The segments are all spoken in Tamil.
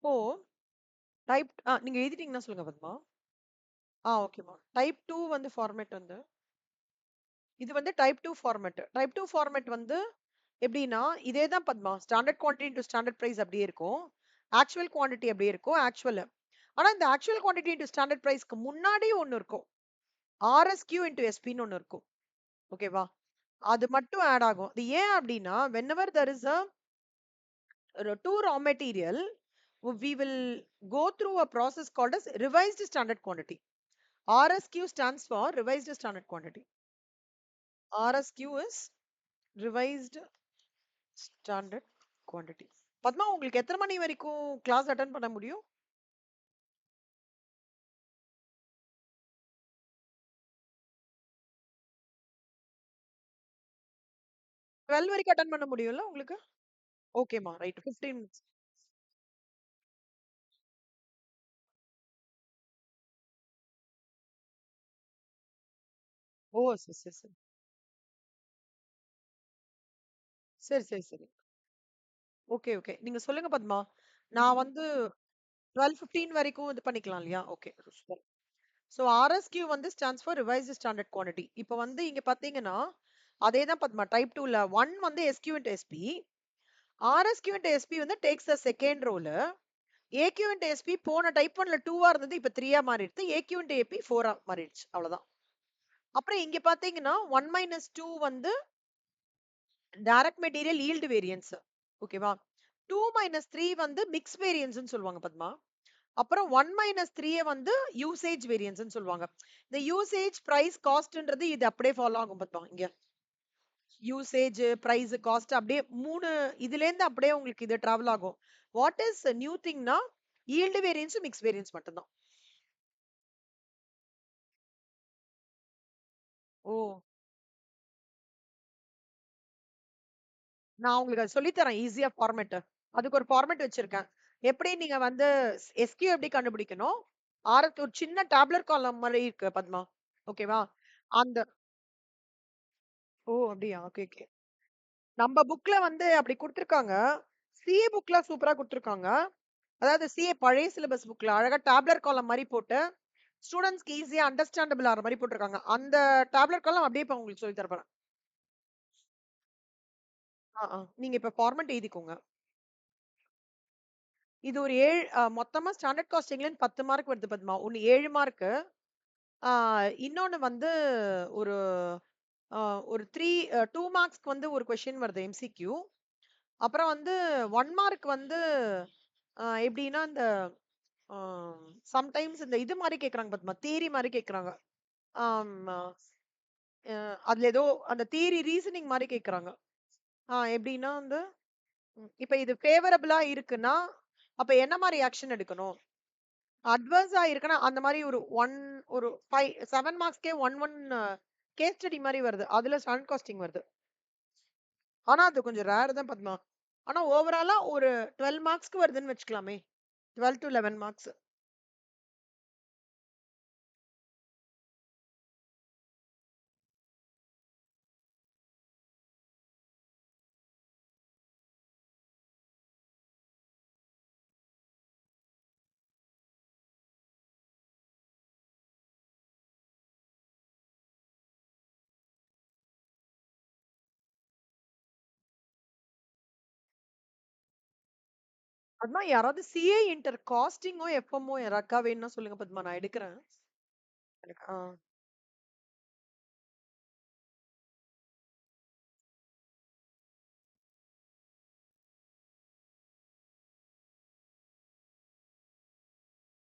இப்போ நீங்க எழுதிட்டீங்கன்னா சொல்லுங்க பத்மா. ஓகேம்மா. டைப் 2 வந்து ஃபார்மேட் வந்து இது வந்து டைப் 2 ஃபார்மேட். டைப் 2 ஃபார்மேட் வந்து எப்படின்னா, இதே தான் Padma. Standard quantity into standard price அப்படியே இருக்கும். ஆக்சுவல் குவான்டிட்டி அப்படியே இருக்கும். ஆனா இந்த ஆக்சுவல் குவான்டிட்டி இன்டு ஸ்டாண்டர்ட் பிரைஸ்க்கு முன்னாடி ஒண்ணு இருக்கும். ஆர்எஸ்கியூ இன்டு எஸ்பின்னு ஒண்ணு இருக்கும். ஓகேவா? அது மட்டும் ஆட் ஆகும். அது ஏன் அப்படின்னா, whenever there is a two raw material, we will go through a process called as revised standard quantity. RSQ stands for revised standard quantity. RSQ is revised standard quantity. Padma உங்களுக்கு எத்தனை மணி வரைக்கும் கிளாஸ் அட்டென்ட் பண்ண முடியும்? 12 வரைக்கும் அட்டென்ட் பண்ண முடியும்ல உங்களுக்கு? ஓகேமா, ரைட். 15 மினிட்ஸ். ஓ, சரி சரி சரி. சரி சரி சரி. Okay okay. நீங்க சொல்லுங்க பத்மா. நான் வந்து 12:15 வரைக்கும் இது பண்ணிக்கலாம் இல்லையா? ஓகே. சூப்பர். ஸோ ஆர்எஸ்கியூ வந்து stands for revised standard quantity. இப்போ வந்து இங்க பாத்தீங்கன்னா, அதே தான் பத்மா. டைப் 2ல 1 வந்து SQ into SP. RSQ into SP வந்து takes the second role. AQ into SP போன டைப் 1ல 2ஆ இருந்தது. இப்ப 3ஆ மாறிடுச்சு. ஏக்யூ இன்டு ஏபி 4ஆ மாறிடுச்சு. அவ்வளவுதான். அப்புறம் இங்க பாத்தீங்கன்னா 1 மைனஸ் 2 வந்து டைரக்ட் மெட்டீரியல் ஈல்டு வேரியன்ஸ். ஓகேவா? 2 மைனஸ் 3 வந்து மிக்ஸ் வேரியன்ஸ்னு சொல்லுவாங்க பத்மா. அப்புறம் 1 மைனஸ் 3 வந்து யூசேஜ் வேரியன்ஸ்னு சொல்லுவாங்க. இந்த யூசேஜ், பிரைஸ், காஸ்ட்ன்றது இது அப்படியே ஃபாலோ ஆகும் பத்மா இங்க. யூசேஜ், பிரைஸ், காஸ்ட் அப்படியே 3 இதுல இருந்து அப்படியே உங்களுக்கு இது டிராவல் ஆகும். வாட் இஸ் நியூ திங்னா ஈல்டு வேரியன்ஸ், மிக்ஸ் வேரியன்ஸ் மட்டும்தான். ஓ, நான் உங்களுக்கு அது சொல்லி தரேன் ஈஸியா ஃபார்மேட். அதுக்கு ஒரு ஃபார்மேட் வச்சிருக்கேன். எப்படி நீங்க வந்து எஸ்கியூ எப்படி கண்டுபிடிக்கணும்? ஆரத்து ஒரு சின்ன டேப்லர் காலம் மாதிரி இருக்கு பத்மா. ஓகேவா? அந்த ஓ, அப்படியா? Okay okay. நம்ம புக்ல வந்து அப்படி குடுத்துருக்காங்க. சிஏ புக்ல சூப்பரா குடுத்துருக்காங்க. அதாவது சிஏ பழைய சிலபஸ் புக்ல அழகா டேப்லர் காலம் மாரி போட்டு, ஸ்டூடண்ட்ஸ்க்கு ஈஸியா அண்டர்ஸ்டாண்டபிள் ஆற மாரி போட்டுருக்காங்க. அந்த டேப்லர் காலம் அப்படியே இப்ப உங்களுக்கு சொல்லி தரப்போறேன். நீங்க இப்ப ஃபார்மேட் எழுதிக்கோங்க. இது ஒரு 7 மொத்தமா ஸ்டாண்டர்ட் காஸ்டிங்லன்னு 10 மார்க் வருது பத்மா. ஒண்ணு 7 மார்க்கு. ஆ இன்னொன்னு வந்து ஒரு அ ஒரு 2 மார்க்ஸ்க்கு வந்து ஒரு கொஸ்டின் வருது எம்சிக்யூ. அப்புறம் வந்து 1 மார்க் வந்து எப்படின்னா, இந்த ஆ சம்டைம்ஸ் இந்த இது மாரி கேட்கறாங்க பாத்துமா, தியரி மாரி கேட்கறாங்க. ஆமா. அதுல ஏதோ அந்த தியரி ரீசனிங் மாரி கேட்கறாங்க. எப்படின்னா வந்து, இப்ப இது ஃபேவரபிளா இருக்குன்னா, அப்ப என்ன மாரி ஆக்ஷன் எடுக்கணும்? அட்வர்ஸா இருக்குன்னா, அந்த மாரி ஒரு 7 மார்க்ஸ்க்கே 1 கேஸ் ஸ்டடி மாரி வருது. அதுல சன் காஸ்டிங் வருது. ஆனா அது கொஞ்சம் ரேர் தான் பத்மா. ஆனா ஓவராலா ஒரு 12 மார்க்ஸ்க்கு வருதுன்னு வச்சுக்கலாமே. 12 டூ 11 மார்க்ஸ். பத்மா, யாராவது சிஏ இன்டர் காஸ்டிங்கோ, எஃப்எம்மோ யாராக்கா வேணும்னா சொல்லுங்க பத்மா. நான் எடுக்கிறேன். எனக்கு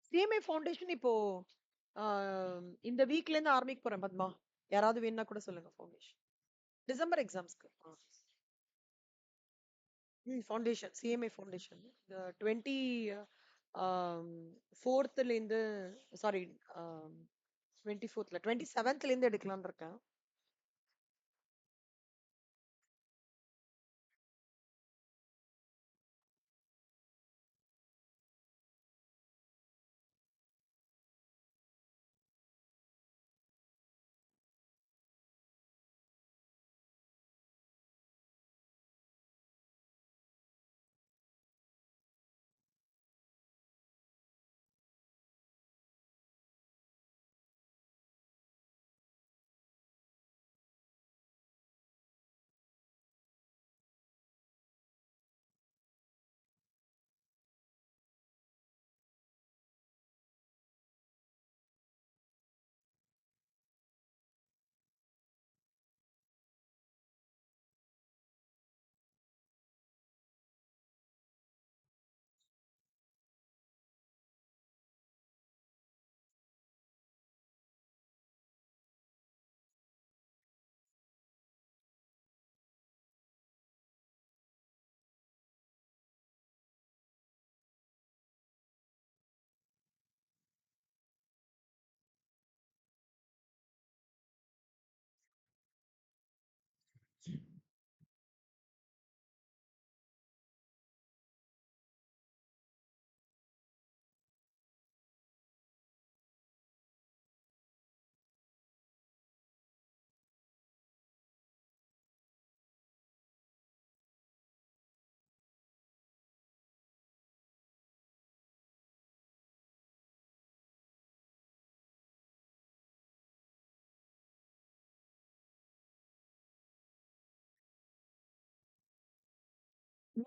சிஎம்ஏ ஃபவுண்டேஷன் இப்போ ஆ இந்த வீக்ல இருந்து ஆரம்பிக்க போறேன் பத்மா. யாராவது வேணும்னா கூட சொல்லுங்க ஃபவுண்டேஷன். டிசம்பர் எக்ஸாம்ஸ்க்கு. Foundation, CMA foundation. இந்த 20 ஆம் 4த்லேருந்து சாரி 24த்ல 27த்லேருந்து எடுக்கலாம்னு இருக்கேன்.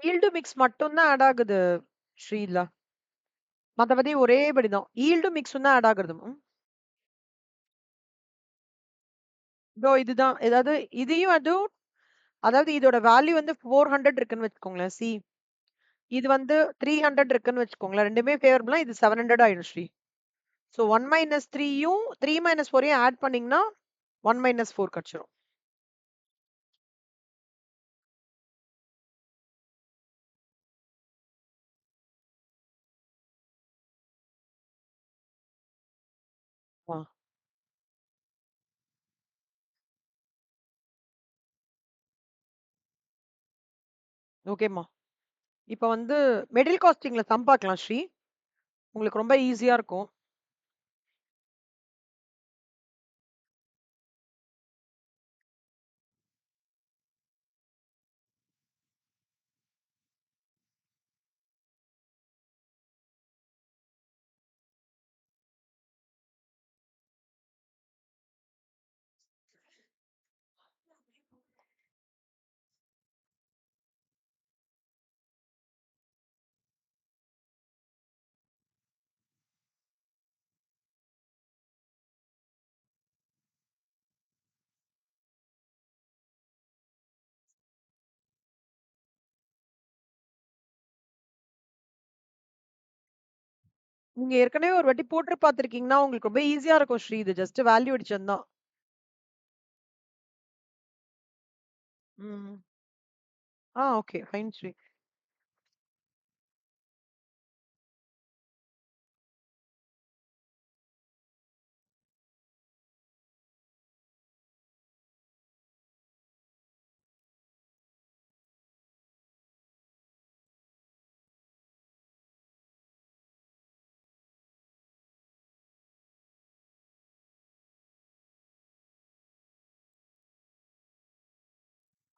ஈல்டு மிக்ஸ் மட்டும் தான் ஆட் ஆகுது ஸ்ரீல. மத்தபடி ஒரே படிதான். ஈல்டும் மிக்ஸும் தான் ஆட் ஆகுறது. இதோ இதுதான். ஏதாவது இதையும் அதுவும் அதாவது இதோட வேல்யூ வந்து 400 இருக்குன்னு வச்சுக்கோங்களேன். இது வந்து 300 இருக்குன்னு வச்சுக்கோங்களேன். 2மே ஃபேவரபிள்னா இது 700 ஆயிடும் ஸ்ரீ. ஸோ 1 மைனஸ் 3யும் 3 மைனஸ் 4யும் ஆட் பண்ணீங்கன்னா 1 மைனஸ் 4 கிடைச்சிரும். ஆ, ஓகேம்மா. இப்ப வந்து மிடில் காஸ்டிங்ல சம் பார்க்கலாம் ஸ்ரீ. உங்களுக்கு ரொம்ப ஈஸியா இருக்கும். நீங்க ஏற்கனவே ஒரு வாட்டி போட்டு பார்த்திருக்கீங்கன்னா உங்களுக்கு ரொம்ப ஈஸியா இருக்கும் ஸ்ரீ. இது ஜஸ்ட் வேல்யூ அடிச்சது தான். ம். ஓகே. ஃபைன் ஸ்ரீ.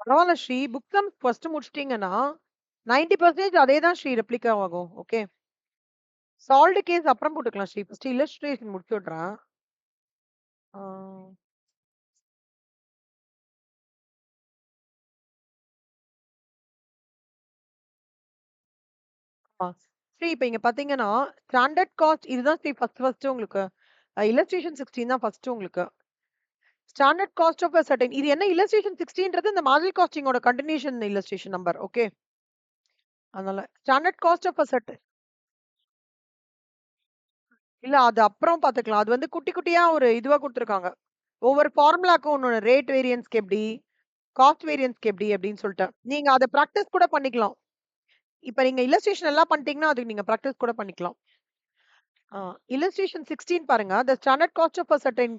பரவால்ல ஸ்ரீ. புக் சம் ஃபர்ஸ்ட் முடிச்சிட்டீங்கன்னா 90% அதே தான் ஸ்ரீ ரெப்ளிகா ஆகும். ஓகே. சால்வ்டு கேஸ் அப்புறம் போட்டுக்கலாம் ஸ்ரீ. ஃபர்ஸ்ட் இல்லஸ்ட்ரேஷன் முடிச்சு விடுறேன். ஆ, ஆ. ஸ்ரீ இப்ப இங்க பாத்தீங்கன்னா, ஸ்டாண்டர்ட் காஸ்ட் இதுதான் ஸ்ரீ ஃபர்ஸ்ட் உங்களுக்கு. இல்லஸ்ட்ரேஷன் 16 தான் ஃபர்ஸ்ட் உங்களுக்கு. Standard cost of a certain இது என்ன இல்லஸ்ட்ரேஷன் 16ன்றது இந்த மாடல் காஸ்டிங்கோட கன்டினியூஷன் இல்லஸ்ட்ரேஷன் நம்பர். ஓகே. அதனால standard cost of a certain இல்ல அது அப்புறம் பாத்துக்கலாம். அது வந்து குட்டி குட்டியா ஒரு இதுவா குடுத்துருக்காங்க. ஒவ்வொரு ஃபார்முலாக்கும் ஒண்ணு ரேட் வேரியன்ஸ்க்கு எப்படி, காஸ்ட் வேரியன்ஸ்க்கு எப்படி அப்படின்னு சொல்லிட்டு. நீங்க அத பிராக்டிஸ் கூட பண்ணிக்கலாம். இப்ப நீங்க இல்லஸ்ட்ரேஷன் எல்லாம் பண்ணிட்டீங்கன்னா, அதுக்கு நீங்க பிராக்டிஸ் கூட பண்ணிக்கலாம். Illustration 16 பாருங்க. The standard cost of a certain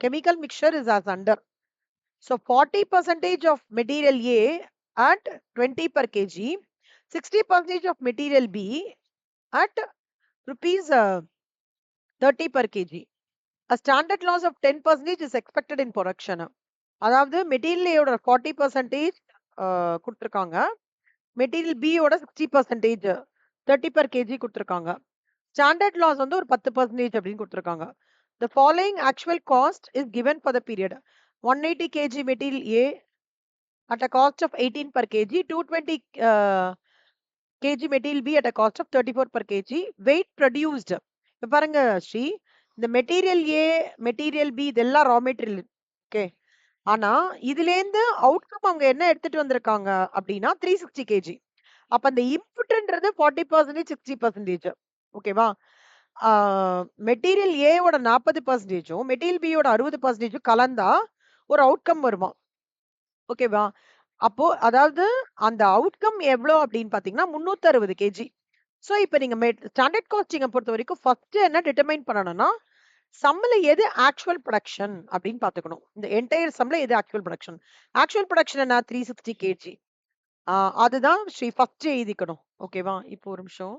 chemical mixture is as under. So 40% of material A at 20 per kg, 60% of material B at rupees 30 per kg. A standard loss of 10% is expected in production. அதாவது மெட்டீரியலோட 40% குடுத்துருக்காங்க. மெட்டீரியல் பி யோட 60% 30 per kg குடுத்துருக்காங்க. ஸ்டாண்டர்ட் லாஸ் வந்து ஒரு 10% அப்படின்னு குடுத்துருக்காங்க. The following actual cost is given for the period. 180 kg material A at a cost of 18 per kg, 220 kg material B at a cost of 34 per kg. Weight produced. இப்ப பாருங்க ஸ்ரீ, இந்த மெட்டீரியல் ஏ, மெட்டீரியல் பி இதெல்லாம் ரா மெட்டீரியல். ஓகே. ஆனா இதுலேருந்து அவுட்கம் அவங்க என்ன எடுத்துட்டு வந்திருக்காங்க அப்படின்னா 360 கேஜி. அப்ப அந்த இன்புட்ன்றது 40% 60%. ஓகேவா? மெட்டீரியல் ஏவோட 40%ம் மெட்டீரியல் பியோட 60%ம் கலந்தா ஒரு அவுட்கம் வருமா? ஓகேவா? அப்போ அதாவது அந்த அவுட்கம் எவ்வளோ அப்படின்னு பார்த்தீங்கன்னா 360 கேஜி. ஸோ இப்ப நீங்க ஸ்டாண்டர்ட் காஸ்டிங்க பொறுத்தவரைக்கும் ஃபர்ஸ்ட் என்ன டிட்டர்மைன் பண்ணணும்னா, சம்ல எது ஆக்சுவல் புரொடக்ஷன் அப்படின்னு பார்த்துக்கணும். இந்த என்டையர் சம்ல எது ஆக்சுவல் புரொடக்ஷன். ஆக்சுவல் புரொடக்ஷன் என்ன 360 கேஜி. அதுதான் ஸ்ரீ ஃபர்ஸ்ட் எழுதிக்கணும். ஓகேவா? இப்போ ஒரு நிமிஷம்.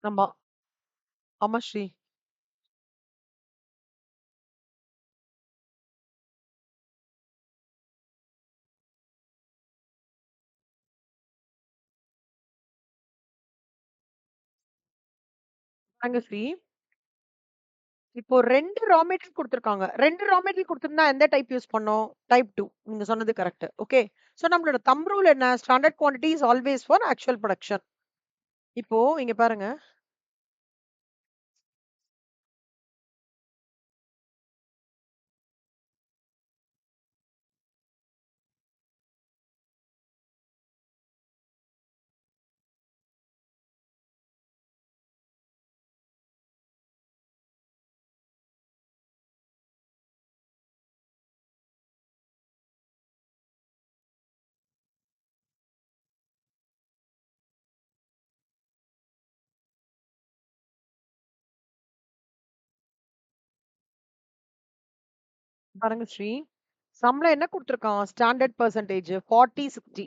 ஆமா. ஆமா ஸ்ரீ. அங்க ஸ்ரீ, இப்போ 2 ரா மெட்டீரியல் குடுத்துருக்காங்க. 2 ரா மெட்டீரியல் குடுத்திருந்தா எந்த டைப் யூஸ் பண்ணோம்? டைப் 2. நீங்க சொன்னது கரெக்ட். ஓகே. சோ நம்மளோட தம்ப் ரூல் என்ன? Standard quantity is always for actual production. இப்போ இங்க பாருங்க. பாருங்க ஸ்ரீ. சம்ல என்ன குடுத்துருக்கான்? Standard percentage 40, 60.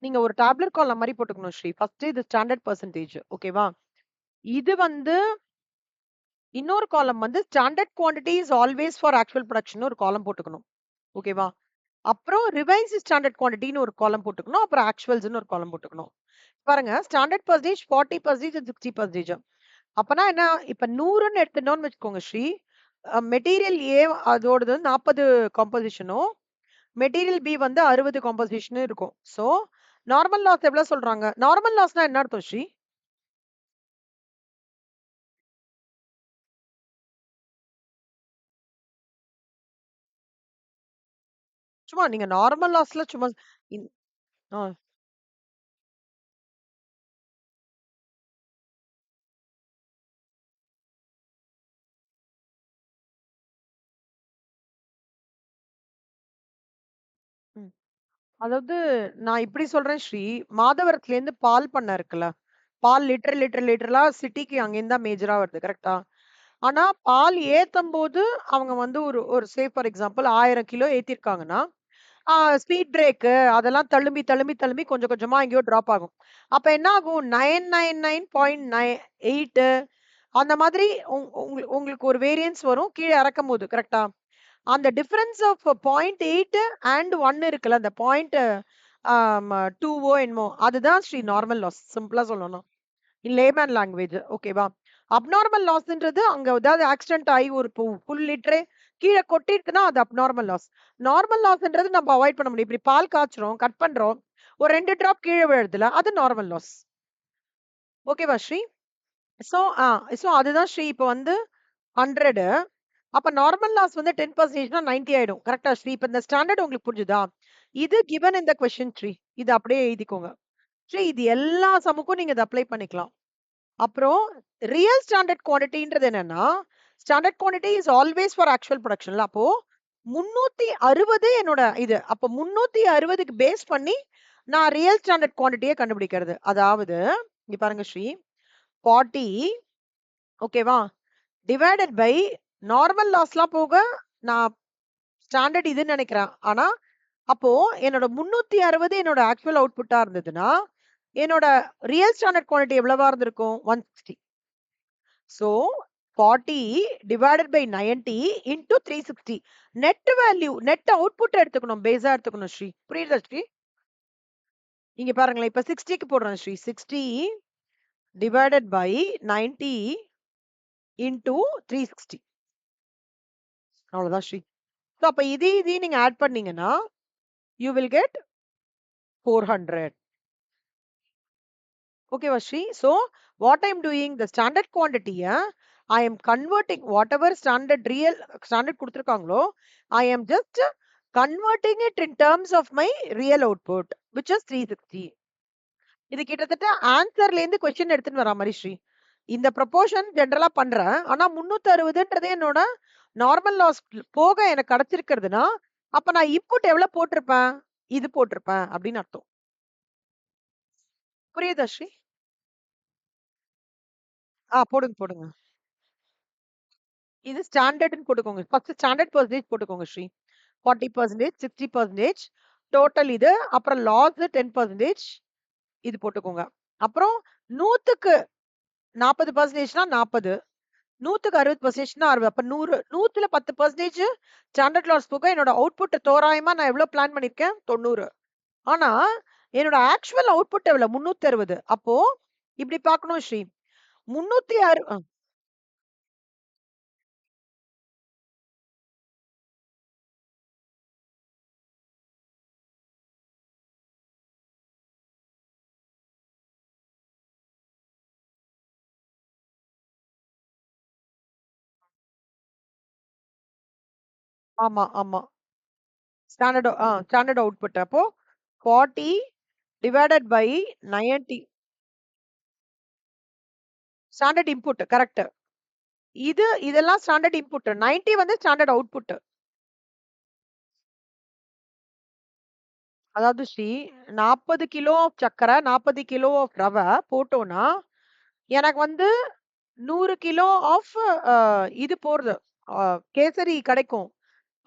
நீங்க ஒரு டேபுலர் காலம் மாரி போட்டுக்கணும் ஸ்ரீ. ஃபர்ஸ்ட் இது ஸ்டாண்டர்ட் பெர்சன்டேஜ். ஓகேவா? இது வந்து இன்னொரு காலம் வந்து standard quantity is always for actual production ஒரு காலம் போட்டுக்கணும். ஓகேவா? அப்புறம் ரிவைஸ்ட் ஸ்டாண்டர்ட் குவான்டிட்டின்னு ஒரு காலம் போட்டுக்கணும். அப்புறம் ஆக்சுவல்ஸ்ன்னு ஒரு காலம் போட்டுக்கணும். பாருங்க ஸ்டாண்டர்ட் பெர்சன்டேஜ் 40% அண்ட் 60%. அப்பனா என்ன? இப்ப 100ன்னு எடுத்துட்டோம்னு வச்சுக்கோங்க ஸ்ரீ. மெட்டீரியல் ஏ அதோடது 40 காம்போசிஷனும், மெட்டீரியல் பி வந்து 60 காம்போசிஷனும் இருக்கும். சோ, நார்மல் லாஸ் எவ்வளவு சொல்றாங்க? நார்மல் லாஸ்னா என்ன அர்த்தம் ஸ்ரீ? சும்மா நீங்க நார்மல் லாஸ்ல சும்மா இன் ஆ. ம். அதாவது நான் இப்படி சொல்றேன் ஸ்ரீ. மாதவரத்துலேருந்து பால் பண்ண இருக்குல்ல. பால் லிட்டரலா சிட்டிக்கு அங்கேருந்து தான் மேஜரா வருது. கரெக்ட்டா? ஆனா பால் ஏத்தம்போது அவங்க வந்து ஒரு ஒரு சே ஃபார் எக்ஸாம்பிள் 1000 கிலோ ஏத்திருக்காங்கன்னா, ஆ ஸ்பீட் பிரேக்கு அதெல்லாம் தழும்பி கொஞ்சம் கொஞ்சமா எங்கேயோ டிராப் ஆகும். அப்ப என்ன ஆகும்? 999.8 அந்த மாதிரி உங்களுக்கு ஒரு வேரியன்ஸ் வரும். கீழ இறக்கும்போது. கரெக்ட்டா? அந்த டிஃபரன்ஸ் ஆஃப் 0.8 அண்ட் 1 இருக்குல்ல. அந்த பாயிண்ட் 2ஓ என்னமோ அதுதான் ஸ்ரீ நார்மல் லாஸ். சிம்பிளா சொல்லணும்னா. In layman language. ஓகேவா? அப்நார்மல் லாஸ்ன்றது அங்க ஏதாவது ஆக்சிடென்ட் ஆயி ஒரு ஃபுல் லிட்டரே கீழ கொட்டிருக்குன்னா அது அப்நார்மல் லாஸ். நார்மல் லாஸ்ன்றது நம்ம அவாய்ட் பண்ண முடியும். இப்படி பால் காய்ச்சுறோம், கட் பண்றோம். ஒரு 2 டிராப் கீழ விழுதுல அது நார்மல் லாஸ். ஓகேவா ஸ்ரீ? சோ அதுதான் ஸ்ரீ இப்ப வந்து 100 அப்ப நார்மல் லாஸ் வந்து 10%னா 90 ஆயிடும். கரெக்ட்டா ஸ்ரீ? இப்ப இந்த ஸ்டாண்டர்ட் உங்களுக்கு புரிஞ்சுதா? இது given in the question Sri. இத அப்படியே எழுதிக்கோங்க. ஸ்ரீ இது எல்லா சம்முக்கும் நீங்க இத அப்ளை பண்ணிக்கலாம். அப்புறம் ரியல் ஸ்டாண்டர்ட் குவான்டிட்டின்றது என்னன்னா, standard quantity is always for actual புரொடக்ஷன்ல. அப்போ 360 என்னோட இது. அப்ப 360க்கு பேஸ் பண்ணி நான் ரியல் ஸ்டாண்டர்ட் குவான்டிட்டிய கண்டுபிடிக்கிறது. அதாவது இங்க பாருங்க ஸ்ரீ. 40 ஓகேவா? டிவைடட் பை நார்மல் லாஸ்லாம் போக நான் ஸ்டாண்டர்ட் இதுன்னு நெனைக்கிறேன். ஆனா, அப்போ என்னோட 360 என்னோட ஆக்சுவல் அவுட்புட்டா இருந்ததுன்னா, என்னோட ரியல் ஸ்டாண்டர்ட் குவான்டிட்டி எவ்வளவா இருந்திருக்கும்? 160. So 40 divided by 90 into 360. Net value, net output எடுத்துக்கணும். பேஸா எடுத்துக்கணும் ஸ்ரீ. புரியுதா ஸ்ரீ? இங்க பாருங்களேன். இப்ப 60க்கு போடுறேன் ஸ்ரீ. 60 divided by 90 into 360. அவ்வளவுதான் ஸ்ரீ. சோ அப்ப இதையும் நீங்க ஆட் பண்ணீங்கன்னா, you will get 400. Okay, Vashri. So, what I'm doing, the standard quantity, I am converting whatever real standard kuduthirukangalo, I am just converting it in terms of my real output, which is 360. இது கிட்டத்தட்ட ஆன்சர்ல இருந்து கொஸ்டின் எடுத்துட்டு வரா மாதிரி ஸ்ரீ. இந்த ப்ரொபோர்ஷன் ஜெனரலா பண்றேன். ஆனா 360ன்றது என்னோட நார்மல் லாஸ் போக எனக்கு கிடைச்சிருக்கிறதுனா, அப்ப நான் இன்புட் எவ்வளவு போட்டிருப்பேன்? இது போட்டிருப்பேன் அப்படின்னு அர்த்தம். புரியுதா ஸ்ரீ? போடுங்க, போடுங்க. இது ஸ்டாண்டர்ட்ன்னு போட்டுக்கோங்க. ஃபர்ஸ்ட் ஸ்டாண்டர்ட் பெர்சன்டேஜ் போட்டுக்கோங்க ஸ்ரீ. 40%, 60% டோட்டல் இது. அப்புறம் லாஸ் 10% இது போட்டுக்கோங்க. அப்புறம் 100க்கு 40%னா 40, 100க்கு 60%னா 60. அப்ப 100 100ல 10% ஸ்டாண்டர்ட் லாஸ் போக என்னோட அவுட்புட் தோராயமா நான் எவ்வளவு பிளான் பண்ணியிருக்கேன்? 90. ஆனா என்னோட ஆக்சுவல் அவுட்புட் எவ்வளவு? 360. அப்போ இப்படி பார்க்கணும் ஸ்ரீ. 360 ஆமா, ஆமா. Standard output. அப்போ 40 divided by 90 standard input correct. இதெல்லாம் ஸ்டாண்டர்ட் இன்புட். 90 வந்து ஸ்டாண்டர்ட் அவுட்புட். அதாவது ஸ்ரீ 40 கிலோ ஆஃப் சர்க்கரை, 40 கிலோ ஆஃப் ரவை போட்டோம்னா, எனக்கு வந்து 100 கிலோ ஆஃப் இது போறது. கேசரி கிடைக்கும்.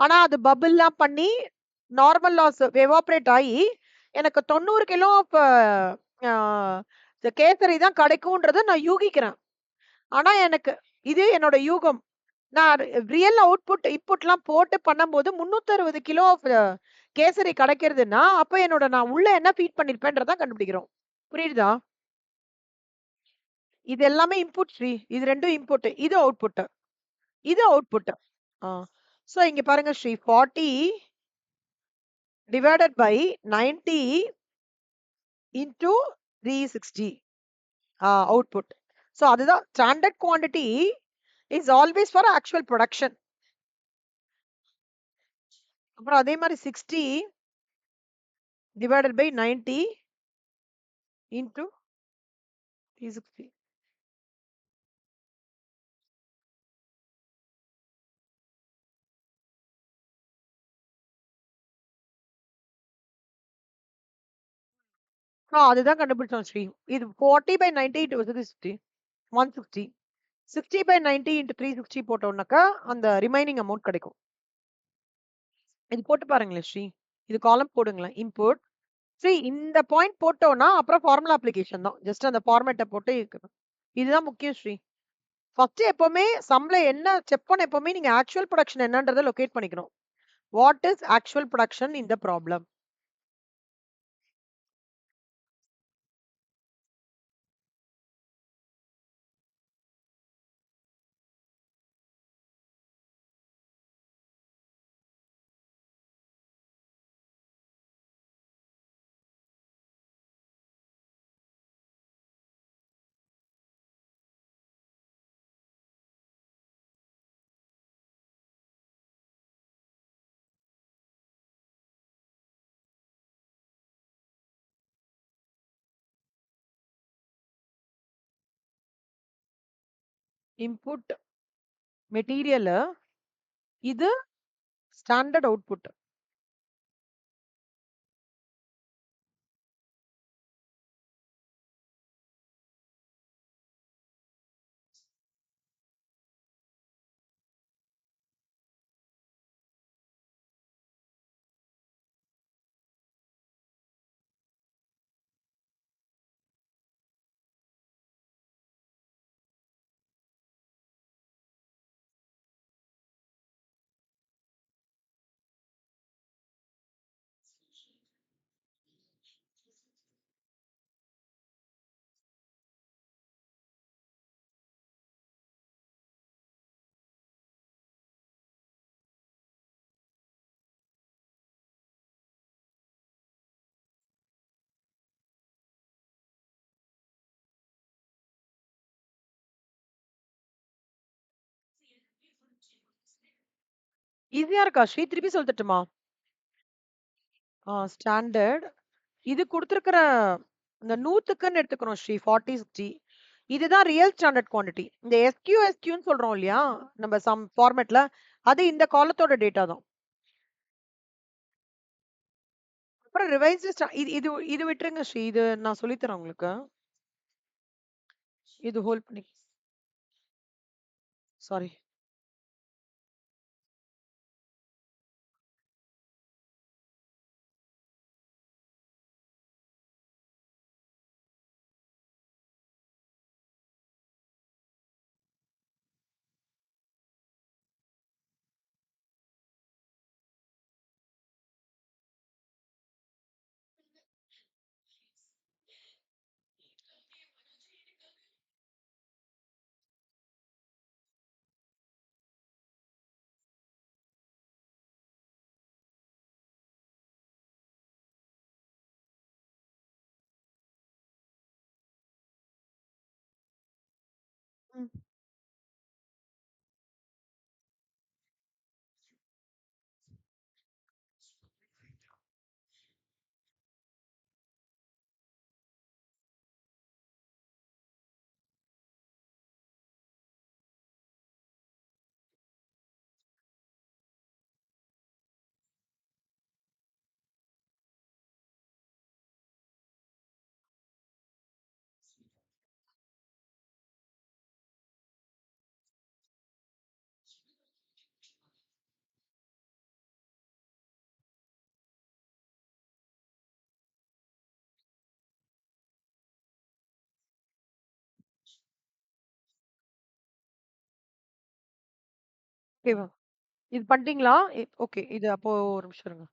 ஆனா அது பபிள்லாம் பண்ணி நார்மல் லாஸ் எவாப்பரேட் ஆயி எனக்கு 90 கிலோ ஆஃப் கேசரி தான் கிடைக்கும்ன்றத நான் யூகிக்கிறேன். ஆனா எனக்கு இது என்னோட யூகம். நான் ரியல் அவுட்புட் இன்புட்லாம் போட்டு பண்ணும்போது 360 கிலோ ஆஃப் கேசரி கிடைக்கிறதுன்னா, அப்ப நான் உள்ள என்ன ஃபீட் பண்ணியிருப்பேன்றத கண்டுபிடிக்கிறோம். புரியுதா? இது எல்லாமே இன்புட் ஸ்ரீ. இது 2ம் இன்புட். இது அவுட்புட். இது அவுட்புட். ஆ. சோ இங்க பாருங்க Sri 40 divided by 90 into 360 output. So அதுதான் standard quantity is always for actual production. அப்புறம் அதே மாரி 60 டிவைடட் பை 90 இன்டூ 360. அதுதான் கண்டுபிடிச்சோம் ஸ்ரீ. இது 40 பை 90 இன்டூ 360 160. 60 பை 90 இன்டூ 360 போட்டோம்னாக்கா அந்த ரிமைனிங் அமௌண்ட் கிடைக்கும். இது போட்டு பாருங்களேன் ஸ்ரீ. இது காலம் போடுங்களேன். இன்புட் ஸ்ரீ இந்த பாயிண்ட் போட்டோம்னா அப்புறம் ஃபார்முலா அப்ளிகேஷன் தான். ஜஸ்ட் அந்த ஃபார்மேட்ட போட்டு இருக்கணும். இதுதான் முக்கியம் ஸ்ரீ. ஃபர்ஸ்ட் எப்பவுமே சம்ல என்ன செக் பண்ண எப்பவுமே நீங்க ஆக்சுவல் புரொடக்ஷன் என்னன்றத லொகேட் பண்ணிக்கணும். What is actual production in the problem? Input material இது ஸ்டாண்டர்ட் அவுட்புட். ஈஸியா இருக்கா ஸ்ரீ? திருப்பி சொல்லட்டுமா? ஸ்டாண்டர்ட் இது குடுத்திருக்கிற இந்த 100க்குன்னு எடுத்துக்கிறோம் ஸ்ரீ 40, 60. இதுதான் ரியல் ஸ்டாண்டர்ட் குவான்டிட்டி. இந்த எஸ்கியூன்னு சொல்றோம் இல்லையா? நம்ம சம் ஃபார்மேட்ல அது இந்த காலத்தோட டேட்டா தான். அப்புறம் ரிவைஸ்டு இது இது இது விட்டுருங்க ஸ்ரீ. இது நான் சொல்லி தரேன் உங்களுக்கு. இது ஹோல்ட் பண்ணி சாரி. ஓகேவா? இது பண்ணிட்டீங்களா? ஓகே. இது அப்போ ஒரு நிமிஷம் இருங்க.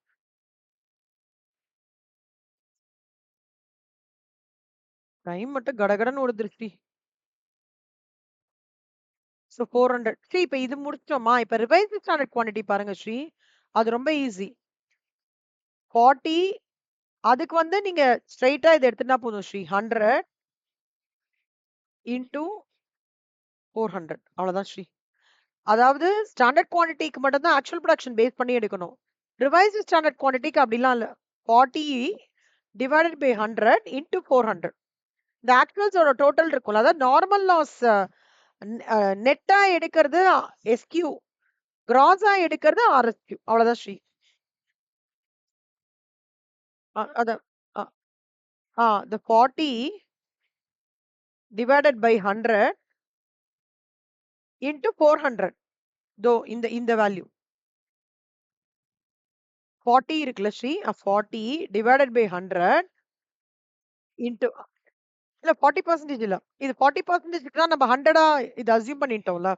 டைம் மட்டும் கடகடன்னு ஓடுது ஸ்ரீ. ஸோ 400. ஸ்ரீ இப்ப இது முடிச்சிட்டோமா? இப்ப ரிவைஸ்டு ஸ்டாண்டர்ட் குவான்டிட்டி பாருங்க ஸ்ரீ. அது ரொம்ப ஈஸி. 40 அதுக்கு வந்து நீங்க ஸ்ட்ரெய்ட்டா இத எடுத்துட்டா போதும் ஸ்ரீ. 100 இன்டூ 400 அவ்வளோதான் ஸ்ரீ. அதாவது ஸ்டாண்டர்ட் குவான்டிட்டிக்கு மட்டும் தான் ஆக்சுவல் புரொடக்ஷன் பேஸ் பண்ணி எடுக்கணும். ரிவைஸ்டு ஸ்டாண்டர்ட் குவான்டிட்டிக்கு அப்படிலாம் இல்ல. 40 டிவைடட் பை 100 இன்டூ 400. இந்த ஆக்சுவல்ஸோட டோட்டல் இருக்கும்ல. அதாவது நார்மல் லாஸ் நெட்டா எடுக்கிறது எஸ்கியூ. கிராஸா எடுக்கிறது ஆர்எஸ்கியூ. அவ்வளோதான் ஸ்ரீ. அத அ the 40 divided by 100 into 400. தோ இந்த வேல்யூ. 40 இருக்குல்ல ஸ்ரீ. 40 divided by 100 into இல்ல 40% இல்ல. இது 40%க்கு தான் நம்ம 100ஆ இது அஸ்யூம் பண்ணிட்டோம்ல.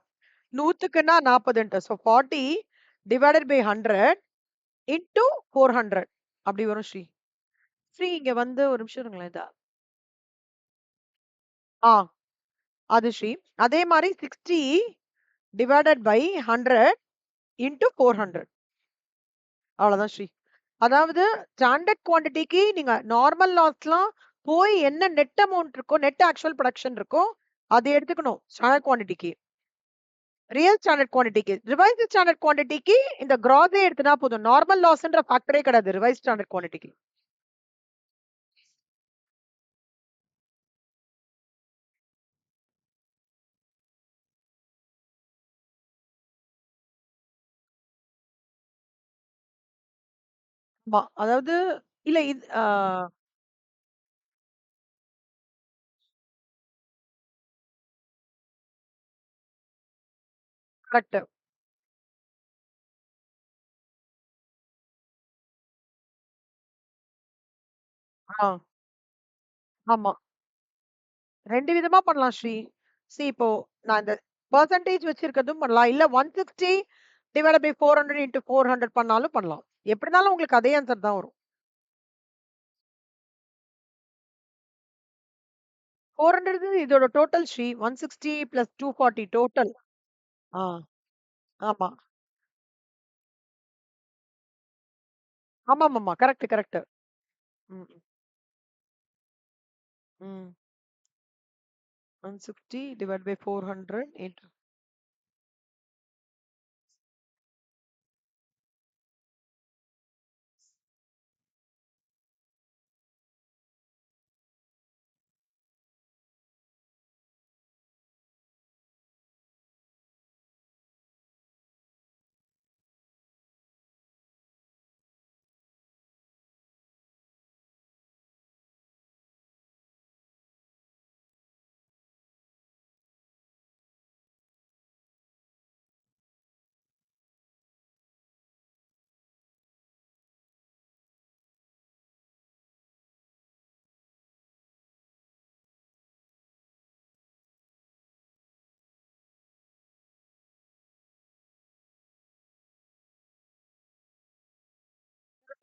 100க்குன்னா 40ன்ட்டு. ஸோ 40 டிவைடட் பை 100 இன்டூ 400 அப்படி வரும் ஸ்ரீ. ஸ்ரீ இங்க வந்து ஒரு நிமிஷம் இருங்களேன். ஆ அது ஸ்ரீ. அதே மாரி 60 டிவைடட் பை 100 இன்டூ 400 அவ்வளோதான் ஸ்ரீ. அதாவது ஸ்டாண்டர்ட் குவான்டிட்டிக்கு நீங்க நார்மல் லாஸ்லாம் போய் என்ன நெட் அமௌண்ட் இருக்கோ, நெட் ஆக்சுவல் புரொடக்ஷன் இருக்கோ, அத எடுத்துக்கணும் ஸ்டாண்டர்ட் குவான்டிட்டிக்கு. ரியல் ஸ்டாண்டர்ட் குவான்டிட்டிக்கு. ரிவைஸ்டு ஸ்டாண்டர்ட் குவான்டிட்டிக்கு இந்த கிராஸே எடுத்துனா போதும். நார்மல் லாஸ்ன்ற ஃபேக்டரே கிடையாது ரிவைஸ்டு ஸ்டாண்டர்ட் குவான்டிட்டிக்கு. ஆமா. அதாவது இல்ல இது கரெக்ட். ஆ ஆமா. 2 விதமா பண்ணலாம் ஸ்ரீ. இப்போ நான் இந்த பெர்சன்டேஜ் வச்சிருக்கிறதும் பண்ணலாம். இல்ல 160 டிவைடட் பை 400 இன்டூ 400 பண்ணாலும் பண்ணலாம். எப்படினாலும் உங்களுக்கு அதே ஆன்சர் தான் வரும். 400 இதோட டோட்டல் ஸ்ரீ. 160 plus 240 total. ஆ ஆமா. ஆமாமாமா. Correct, correct. ம். ம். 160 டிவைட் பை 400 இன்டூ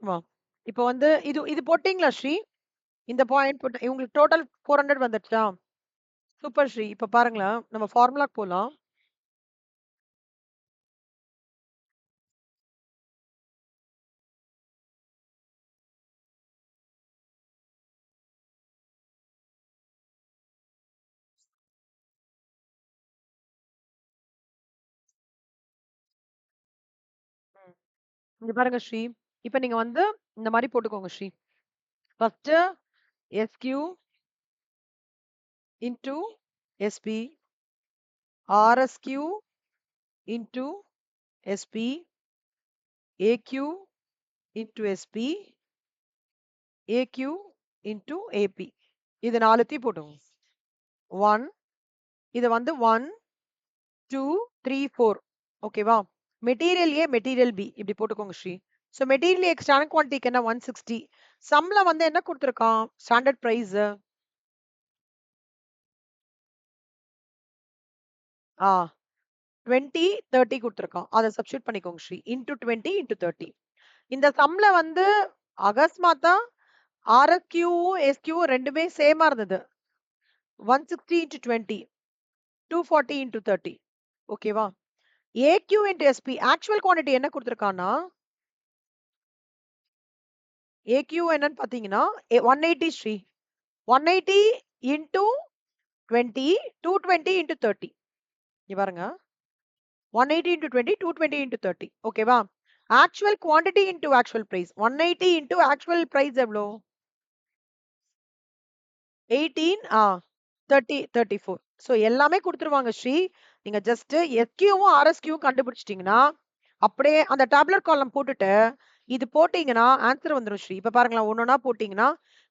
வா. இப்போ வந்து இது இது போட்டீங்களா ஸ்ரீ? இந்த பாயிண்ட் போட்டு உங்களுக்கு டோட்டல் 400 வந்துடுச்சா? சூப்பர் ஸ்ரீ. இப்ப பாருங்களேன். நம்ம ஃபார்முலாக்கு போலாம். ம். இங்க பாருங்க ஸ்ரீ. இப்ப நீங்க வந்து இந்த மாரி போட்டுக்கோங்க Sri. First SQ into SP, RSQ into SP, AQ into SP, AQ into AP. இது 4த்தையும் போட்டுக்கோங்க. 1 இது வந்து 1, 2, 3, 4 ஓகேவா? மெட்டீரியல் ஏ, மெட்டீரியல் பி இப்படி போட்டுக்கோங்க Sri. So material A standard குவான்டிட்டிக்கு என்ன 160. சம்ல வந்து என்ன குடுத்துருக்கான்? Standard price. ஆ 20, 30 குடுத்துருக்கான். அத சப்ஸ்டிட்யூட் பண்ணிக்கோங்க ஸ்ரீ. Into 20 into 30. இந்த சம்ல வந்து அகஸ்மாத்தா ஆர்எஸ்கியூவும் எஸ்கியூவும் ரெண்டுமே சேமா இருந்தது. 160 இன்டு 20, 240 இன்டு 30. ஓகேவா? AQ into SP actual quantity என்ன கொடுத்துருக்கான்னா ஏக்யூ என்னன்னு பாத்தீங்கன்னா 180 ஸ்ரீ. 180 into 20, 220 into 30. இங்க பாருங்க. 180 into 20, 220 into 30. ஓகேவா? Actual quantity into actual price. 180 into actual price எவ்வளோ? 18, 30, 34. ஸோ எல்லாமே கொடுத்துருவாங்க ஸ்ரீ. நீங்க ஜஸ்ட் எஸ்கியூவும் ஆர்எஸ்கியூவும் கண்டுபிடிச்சிட்டீங்கன்னா அப்படியே அந்த டேப்லெட் காலம் போட்டுட்டு இது போட்டீங்கன்னா ஆன்சர் வந்துடும் ஸ்ரீ. இப்ப பாருங்களேன், ஒன்னொன்னா போட்டீங்கன்னா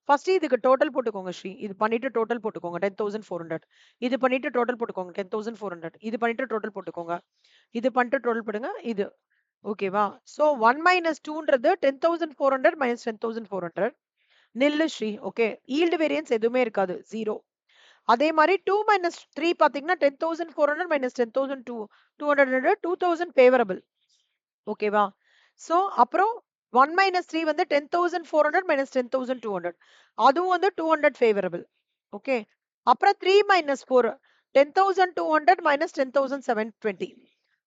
ஃபர்ஸ்ட் இதுக்கு டோட்டல் போட்டுக்கோங்க ஸ்ரீ. இது பண்ணிட்டு டோட்டல் போட்டுக்கோங்க 10,400. இது பண்ணிட்டு டோட்டல் போட்டுக்கோங்க 10,400. இது பண்ணிட்டு டோட்டல் போட்டுக்கோங்க. இது பண்ணிட்டு டோட்டல் போடுங்க. இது ஓகேவா? ஸோ 1 மைனஸ் 2ன்றது 10,400 மைனஸ் 10,400 நில்லு ஸ்ரீ. ஓகே, ஈல்டு வேரியன்ஸ் எதுவுமே இருக்காது, 0. அதே மாதிரி 2 மைனஸ் 3 பாத்தீங்கன்னா 10,400 மைனஸ் 10,200 2,000 ஃபேவரபிள். ஓகேவா? ஸோ அப்புறம் 1 மைனஸ் 3 வந்து 10,400 மைனஸ் 10,200 அதுவும் வந்து 200 ஃபேவரபிள். ஓகே, அப்புறம் 3 மைனஸ் 4 10,200 மைனஸ் 10,720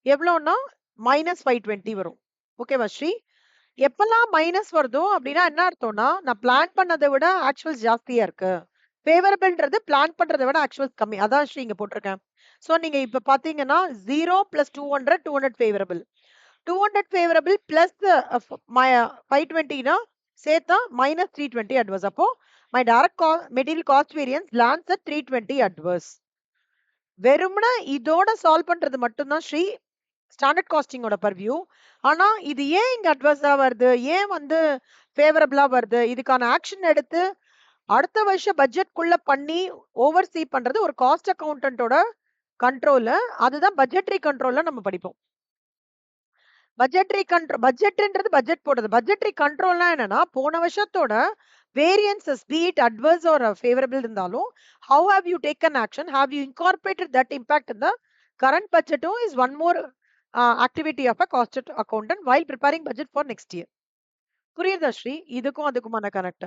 எவ்வளோன்னா மைனஸ் 520 வரும். ஓகேவா ஸ்ரீ? எப்பெல்லாம் மைனஸ் வருதோ அப்படின்னா என்ன அர்த்தம்னா நான் பிளான் பண்ணதை விட ஆக்சுவல்ஸ் ஜாஸ்தியா இருக்கு. ஃபேவரபிள்ன்றது பிளான் பண்றதை விட ஆக்சுவல்ஸ் கம்மி. அதான் ஸ்ரீ இங்க போட்டிருக்கேன். ஸோ நீங்க இப்ப பாத்தீங்கன்னா 0 பிளஸ் 200 200 ஃபேவரபிள், 200 ஃபேவரபிள் பிளஸ் 520னா சேர்த்தா மைனஸ் 320 அட்வர்ஸ். அப்போ my direct material cost variance lands at 320 adverse. வெறும்னா இதோட சால்வ் பண்றது மட்டும்தான் ஸ்ரீ ஸ்டாண்டர்ட் காஸ்டிங்கோட பர்வியூ. ஆனா இது ஏன் இங்க அட்வர்ஸா வருது, ஏன் வந்து ஃபேவரபிளா வருது, இதுக்கான ஆக்ஷன் எடுத்து அடுத்த வருஷம் பட்ஜெட்குள்ள பண்ணி ஓவர் சீ பண்றது ஒரு காஸ்ட் அக்கௌண்டன்ட்டோட கண்ட்ரோல்ல. அதுதான் பட்ஜெட்ரி கண்ட்ரோல்ல நம்ம படிப்போம். பட்ஜெட்ன்றது பட்ஜெட் போடுறது. பட்ஜெட்ரி கண்ட்ரோல்னா என்னன்னா போன வருஷத்தோட variances be it adverse or favourable இருந்தாலும் how have you taken action, have you incorporated that impact in the current பட்ஜெட்டும் is one more activity of a cost accountant while preparing budget for next year. புரியுதா ஸ்ரீ? இதுக்கும் அதுக்குமான கனெக்ட்.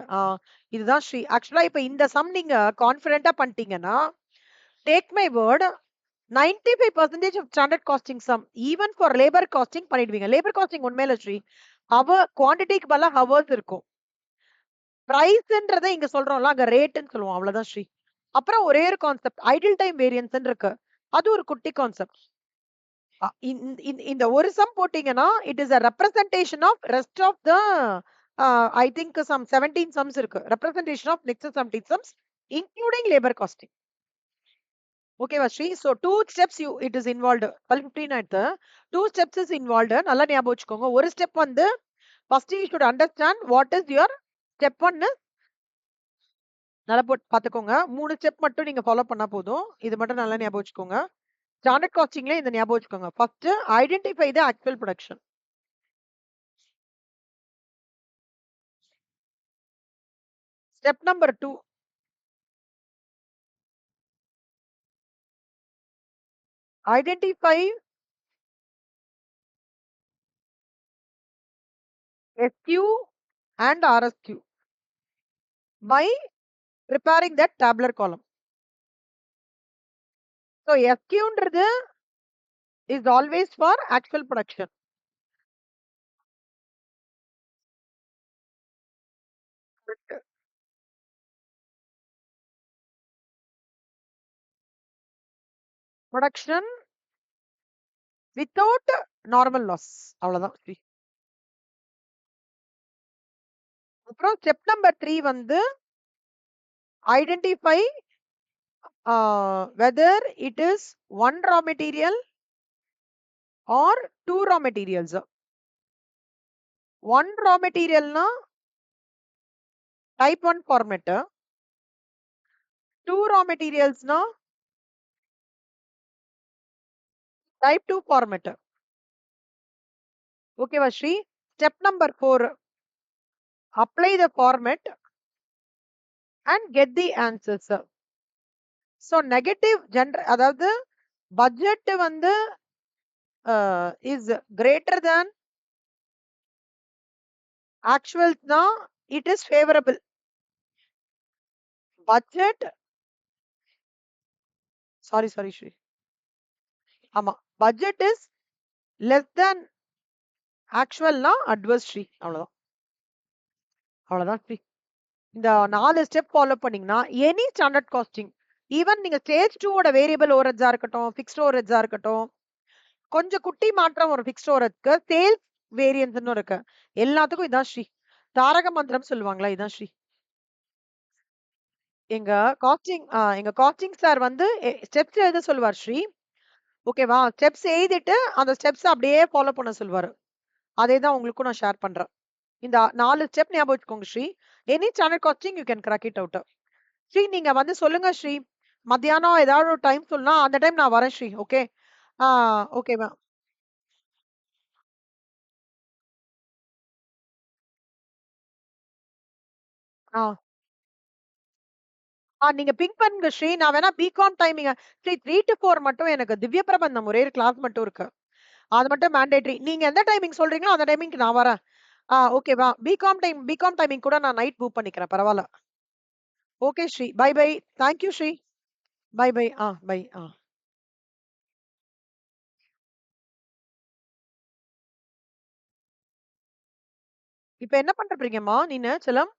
இதுதான் ஸ்ரீ. ஆக்சுவலா இப்ப இந்த சம் நீங்க கான்ஃபிடென்ட்டா பண்ணிட்டீங்கன்னா take my word 95% of standard costing sum even for labour costing பண்ணிடுவீங்க. லேபர் காஸ்டிங் உண்மையில ஸ்ரீ குவாண்டிட்டிக்கு பதிலா ஹவர்ஸ் இருக்கும். பிரைஸ்ன்றதை இங்க சொல்றோம்ல அங்க ரேட்னு சொல்லுவோம், அவ்வளவுதான் ஸ்ரீ. அப்புறம் ஒரே ஒரு கான்செப்ட் ஐடில் டைம் வேரியன்ஸ் இருக்கு, அது ஒரு குட்டி கான்செப்ட். இந்த ஒரு சம் போட்டீங்கன்னா it is a representation of rest of the I think some 17 sums இருக்கு. representation of next 17 sums including labor costing. ஓகேவா Sri? so two steps it is involved. 12:15 ஆயிடுத்து. two steps is involved. நல்லா ஞாபகம் வச்சுக்கோங்க. ஒரு ஸ்டெப் வந்து first you should understand what is your step 1. நல்லா பாத்துக்கோங்க. 3 ஸ்டெப் மட்டும் நீங்க ஃபாலோ பண்ணா போதும். இது மட்டும் நல்லா ஞாபகம் வச்சுக்கோங்க. ஸ்டாண்டர்ட் காஸ்டிங்ல இந்த ஞாபகம் வச்சுக்கோங்க. First identify the actual production. Step number 2, identify SQ and RSQ by preparing that tabular column. So SQ is always for actual production. Production without normal loss. அவ்வளவுதான். அப்புறம் ஸ்டெப் நம்பர் 3 வந்து identify whether it is one raw material or two raw materials. One raw material na type 1 format, two raw materials na type 2 format. Okay Vashri? Step number 4, apply the format and get the answers. So negative அதாவது பட்ஜெட் வந்து is greater than actual now, it is favorable. Budget, sorry, Shri. ஆமா. Budget is less than actual now, adverse Shri. அவ்வளவுதான். அவ்வளவுதான் Shri. இந்த 4 ஸ்டெப் ஃபாலோ பண்ணீங்கன்னா எனி ஸ்டாண்டர்ட் காஸ்டிங், ஈவன் நீங்க ஸ்டேஜ் 2 ஓட வேரியபிள் ஓவர்ஹெட்ஸா இருக்கட்டும், ஃபிக்ஸ்ட் ஓவர்ஹெட்ஸா இருக்கட்டும், கொஞ்சம் குட்டி மாற்றம் ஒரு ஃபிக்ஸ்ட் ஓவர்ஹெட்ஸ்க்கு சேல்ஸ் வேரியன்ஸ்னு இருக்கு. எல்லாத்துக்கும் இதான் ஸ்ரீ. தாரக மந்திரம் சொல்லுவாங்களா, இதான் ஸ்ரீ. எங்க காஸ்டிங் சார் வந்து ஸ்டெப்ஸ் எழுத சொல்லுவார் ஸ்ரீ. ஓகேவா? ஸ்டெப்ஸ் எழுதிட்டு அந்த ஸ்டெப்ஸ் அப்படியே ஃபாலோ பண்ண சொல்லுவாரு. அதே தான் உங்களுக்கும் நான் ஷேர் பண்றேன். இந்த 4 ஸ்டெப் ஞாபகம் வச்சுக்கோங்க Sri. Any standard costing you can crack it out. Sri நீங்க வந்து சொல்லுங்க ஸ்ரீ. மத்தியானம் ஏதாவது ஒரு டைம் சொன்னா அந்த டைம் நான் வரேன் ஸ்ரீ. ஓகே. ஆ ஓகேவா? ஆ. நீங்க பிங்க் பண்ணுங்க ஸ்ரீ. நான் வேணா பிகாம் டைமிங் ஸ்ரீ 3 to 4 மட்டும் எனக்கு திவ்ய பிரபந்தம் ஒரே கிளாஸ் மட்டும் இருக்கு. அது மட்டும் மேண்டேட்டரி. நீங்க எந்த டைமிங் சொல்றீங்களோ அந்த டைமிங்க்கு நான் வரேன். ஓகேவா? பிகாம் டைமிங் கூட நான் நைட் புக் பண்ணிக்கிறேன். பரவால்ல. Okay Sri. Bye bye. Thank you Sri. Bye bye. Bye. இப்ப என்ன பண்றீங்கம்மா நீனு செல்லம்?